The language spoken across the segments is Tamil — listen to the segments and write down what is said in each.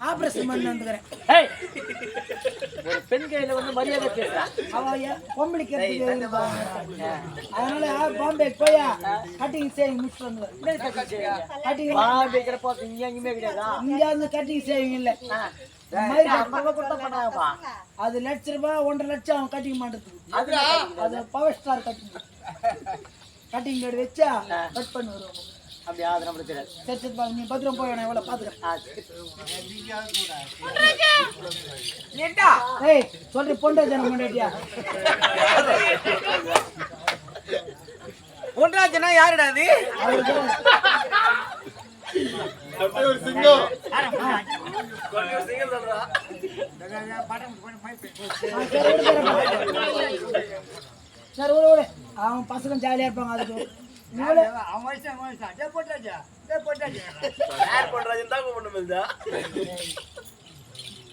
ஆபரேஷன் பண்ணி வந்துக்கிறேன். ஒரு பெண் கையில வந்து மரியாதை பேசுறா. அவ பொம்பளைக்கு அதனால பாம்பே போயா கட்டிங் சேவிங் முடிச்சுட்டு வந்துடுறேன். கட்டிங் பாம்பே கிடப்பா இங்க எங்கேயுமே கிடையாதா? இங்க வந்து கட்டிங் சேவிங் இல்லை. அது ₹1,00,000 ₹1.5 லட்சம் கட்டிங் மாட்டதுக்கு. அது power star cutting cutting card வச்சா கட் பண்ணி வருவோம். அப்படியா? அது நம்மளுக்கு தெரியாது. சரி நீ பத்திரம் போய் நான் எவ்வளோ பார்த்துக்கிறேன். ஏய் சொல்றி பொண்டை ஜனம் பண்ணிட்டியா? பொன்ராஜனா யாருடா அது? சரி அவன் பசங்க ஜாலியா இருப்பாங்க. அதுக்கு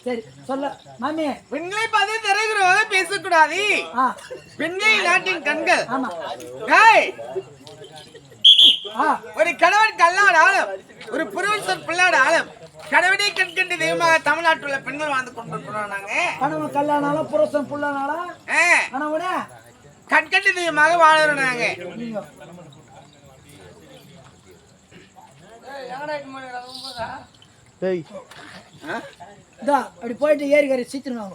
சரி சொல்ல மாமி. பெண்களை பார்த்து திறகுறவாக பேசக்கூடாது. பெண்கள் நாட்டின் கண்கள். ஆமா. ஒரு கணவன் கல்லாடாலும் ஒரு புருஷன் பிள்ளாடாலும் கடவுளை கண்கண்டு தெய்வமாக தமிழ்நாட்டில் உள்ள பெண்கள் வாழ்ந்து கொண்டிருக்கிறோம். நாங்க கணவன் கல்லானாலும் புருஷன் புள்ளனாலும் கணவனே கண்கண்டு தெய்வமாக வாழறோம். நாங்க அப்படி போயிட்டு ஏறி சீக்கிரம்.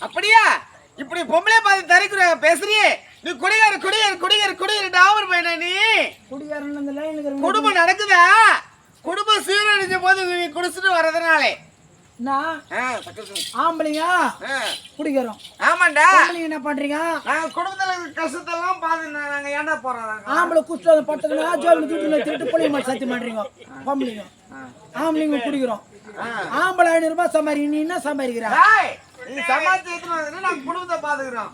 அப்படியா? இப்படி பொம்பளை பார்த்து தரிக்கிறாங்க பேசுறியே. நீ குடிகார டாவர் பையனா? நீ குடிகாரன் குடும்பம் நடக்குதா? குடும்பம் சீரழிஞ்ச போது நீ குடிச்சிட்டு வர்றதுனாலே ஆம்பளைங்க குடிக்கிறோம். ஆமாண்டா. என்ன பண்றீங்க? நாங்க குடும்பத்துல கஷ்டத்தெல்லாம் பார்த்து நாங்க ஏன்டா போறோம்? ஆம்பளை குடிச்சு பட்டுக்கனா ஜோல் திருட்டு புளிய மாதிரி சத்தி மாட்டீங்க. பொம்பளைங்க ஆம்பளைங்க குடிக்கிறோம். ஆம்பளை ₹500 சம்பாதி. நீ என்ன சம்பாதிக்கிற? நீ சமாளிச்சு நாங்க குடும்பத்தை பாத்துக்கிறோம்.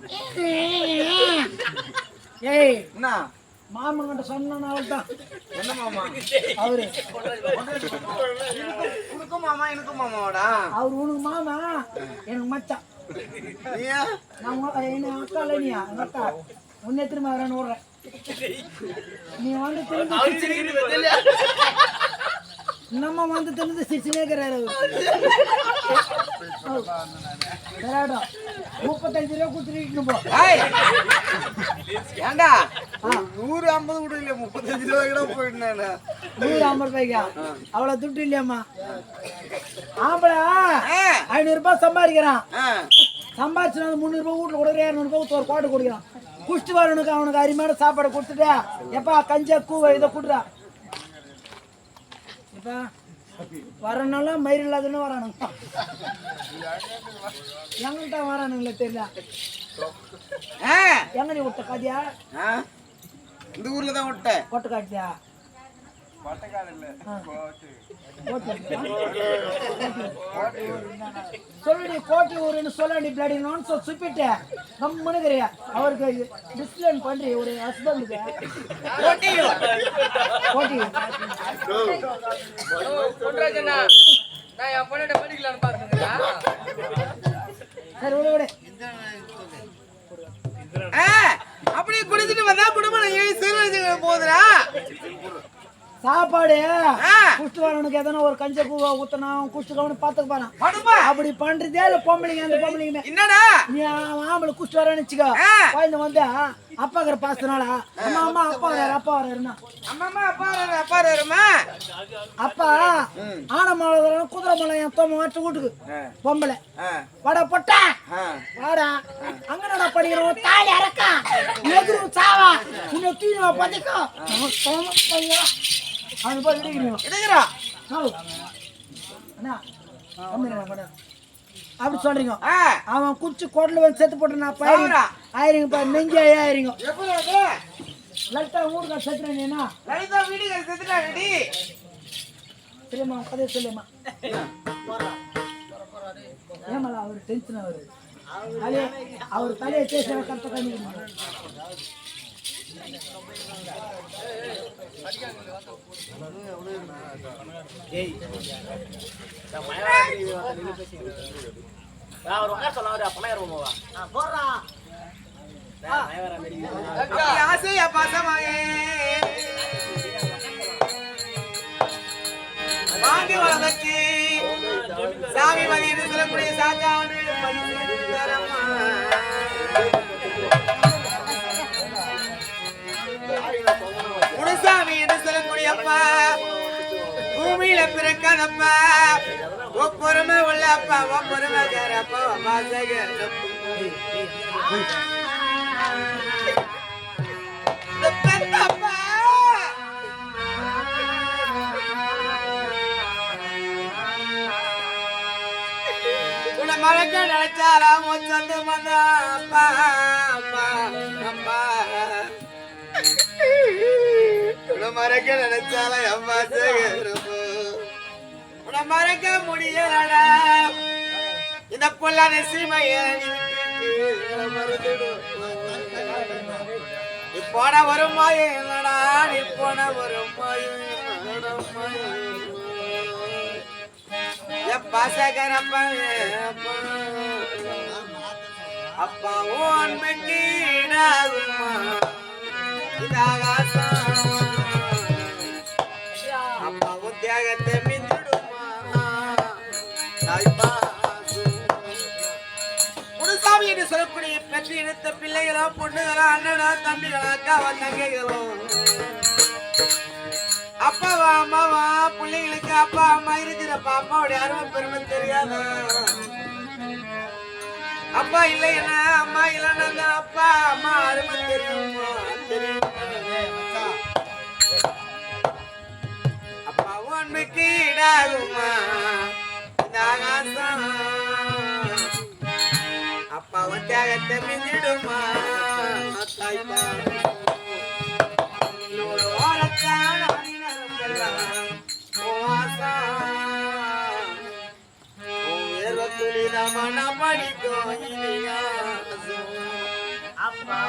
ஏய் என்ன மாமங்கிட்ட சொன்னதான். என்ன மாமா அவரு? உனக்கும் மாமா எனக்கும் மாமாவாடா? அவரு உனக்கு மாமா எனக்கு மச்சான். என்ன அக்கா இல்லையா? எங்க அக்கா உன்னை திரும்ப வரேன்னு விடுறேன். நீ வந்து தெரிஞ்சு நம்ம வந்து தெரிஞ்சு சிரிச்சுனே இருக்கிறாரு. 35 கொடுத்துட்டு போ. ஏண்டா 150 கூட இல்ல, 35 கூட போயிட்டேன். 150 அவ்வளவு துட்டு இல்லையாம்மா? ஆம்பளை ₹500 சம்பாதிக்கிறான். சம்பாதிச்சு ₹300 வீட்டுல கொடுக்குறேன். ₹200 ஒரு கோட்டை கொடுக்குறான். குடிச்சிட்டு வரனுக்கு அவனுக்கு அருமையான சாப்பாடு கொடுத்துட்டு எப்பா கஞ்சா கூவ இதை கொடுறா. இப்ப வரனால மயிர் இல்லாதுன்னு வரானுங்க. எங்கிட்ட வரானுங்களே தெரியல. எங்க நீ விட்ட காதியா? இந்த ஊர்ல தான் விட்ட. கொட்டை காட்டியா? சொல்லி கோட்டி ஊருன்னு சொல்லி பிளாடி நான் சுப்பிட்டு கம்முனுக்கிறியா? அவருக்கு டிஸ்பிளேன் பண்றி ஒரு ஹஸ்பண்டுக்கு கோட்டி நான் என் பொண்ணோட படிக்கலான்னு பாக்குறேன். சரி விடு. அப்படியே குடிச்சிட்டு வந்தா குடும்பம் போதுரா. சாப்பாடு குடிச்சு வரனுக்கு எதனா ஒரு கஞ்ச பூவா ஊத்தனா குடிச்சு கவனி பாத்துக்க போறான். அப்படி பண்றதே இல்ல பொம்பளைங்க. அந்த பொம்பளைங்க என்னடா நீ ஆம்பளை குடிச்சு வரேன்னு வச்சுக்கோ. குழந்தை வந்து அப்பாக்கிற பாசனால அம்மா அம்மா அப்பா வராருன்னா அப்பா வருமா? அப்பா ஆனமலை குதிரை மலை என் தோம மாட்டு வீட்டுக்கு பொம்பளை வாடா பொட்டா வாடா அங்கடா படிக்கிறோம் தாலி அறக்கா எதிரும் சாவா உன்னை தூய்மா பதிக்கோ பையா அது போய் எடுக்கிறா. அப்படி சொல்றீங்க. அவன் குச்சி கோட்டில் வந்து செத்து போட்டு நான் ஆயிரங்க பாரு நெஞ்சு ஆயிரங்க லலிதா ஊருக்கா செத்துறேன்னா சரிம்மா கதையை சொல்லுமா. ஏமால அவரு டென்ஷன் அவரு அவர் தலையை பேசுற கரெக்டாக கண்டிக்கணும். வாங்கி வளர்ச்சி சாமி மதி என்று சொல்லக்கூடிய சாச்சாண்டு முனுசாமி என்று சொல்லக்கூடிய அப்பா பூமியில பிறக்காதப்பா ஒப்பொருமை உள்ள அப்பா ஒப்பொருமை அப்பா அப்பா மறக்க நினைச்சாலாம் சொந்த மதா அப்பா அப்பா அப்பா மறக்க நினைச்சாலும் அம்மா சேகரப்போ உன மறக்க முடியலடா இந்த பொல்லாத சீமையை நீ போன வருமாயே என்னடா நீ போன வருமாயே எப்பா சேகரப்பா அப்பா ஓன் பெட்டிடாகுமா அப்பா உத்தியாகத்தை மிஞ்சிடுமா முனுசாமி என்று சொல்லக்கூடிய பெற்று எடுத்த பிள்ளைகளோ பொண்ணுகளோ அண்ணனோ தம்பிகளோ அக்காவோ தங்கைகளோ அப்பாவா அம்மாவா பிள்ளைங்களுக்கு அப்பா அம்மா இருக்குதப்பா அம்மாவுடைய அருமை பெருமை தெரியாதா அப்பா இல்லைன்னா அம்மா இல்லைன்னா அப்பா அம்மா அருமை தெரியுமா அப்பா ஒன்றுக்கு ஈடாகுமா இந்த ஆகாசம் அப்பாவை தியாகத்தை மிஞ்சிடுமா தாய்ப்பா மன படிக்கும் அப்பா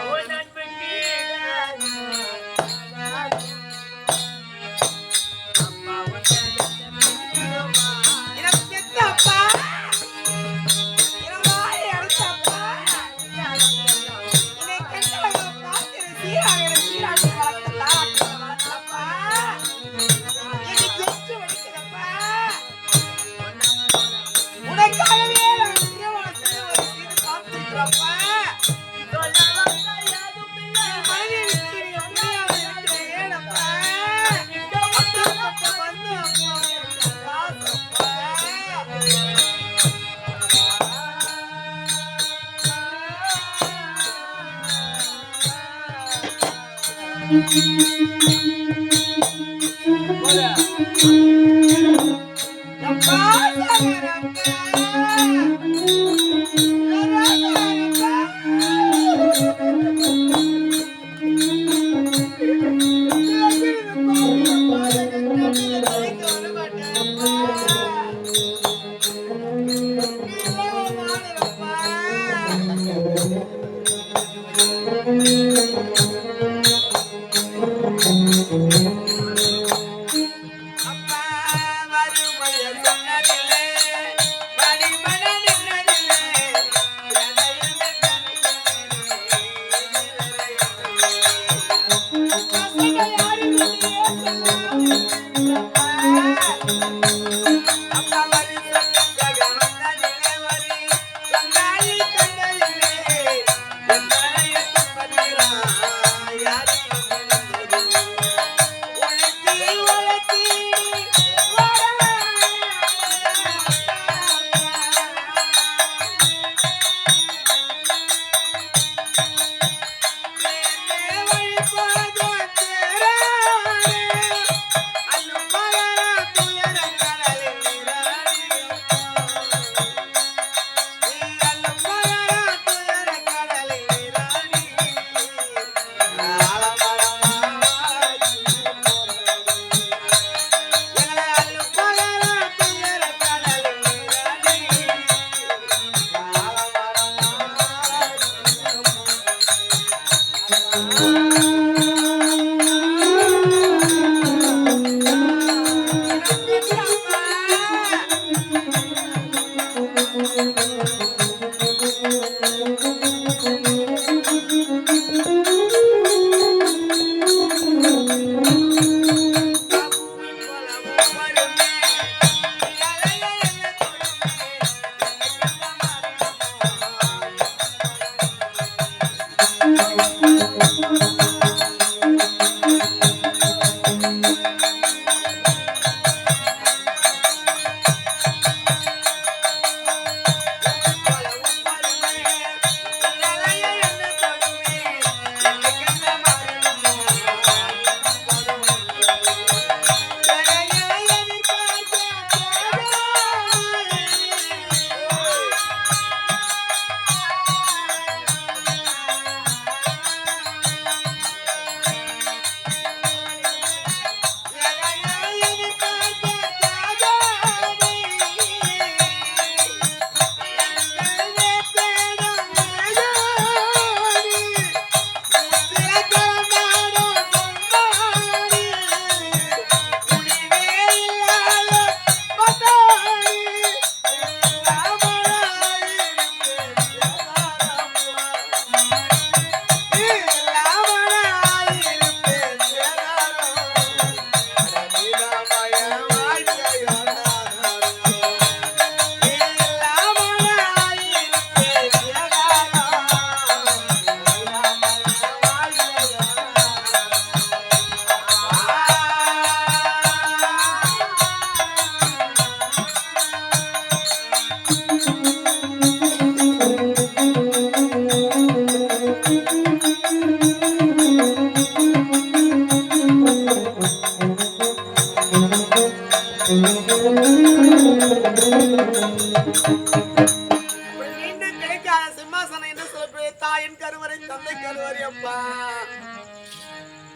மீண்டும் கிடைக்காத சிம்மாசனம் என்ன சொல்லக்கூடிய தாயின் கருவறை தந்தை கருவறை அப்பா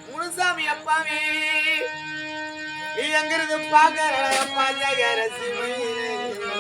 முனுசாமி அப்பாவே நீ எங்கிருந்து பாக்க ஜகரசிவே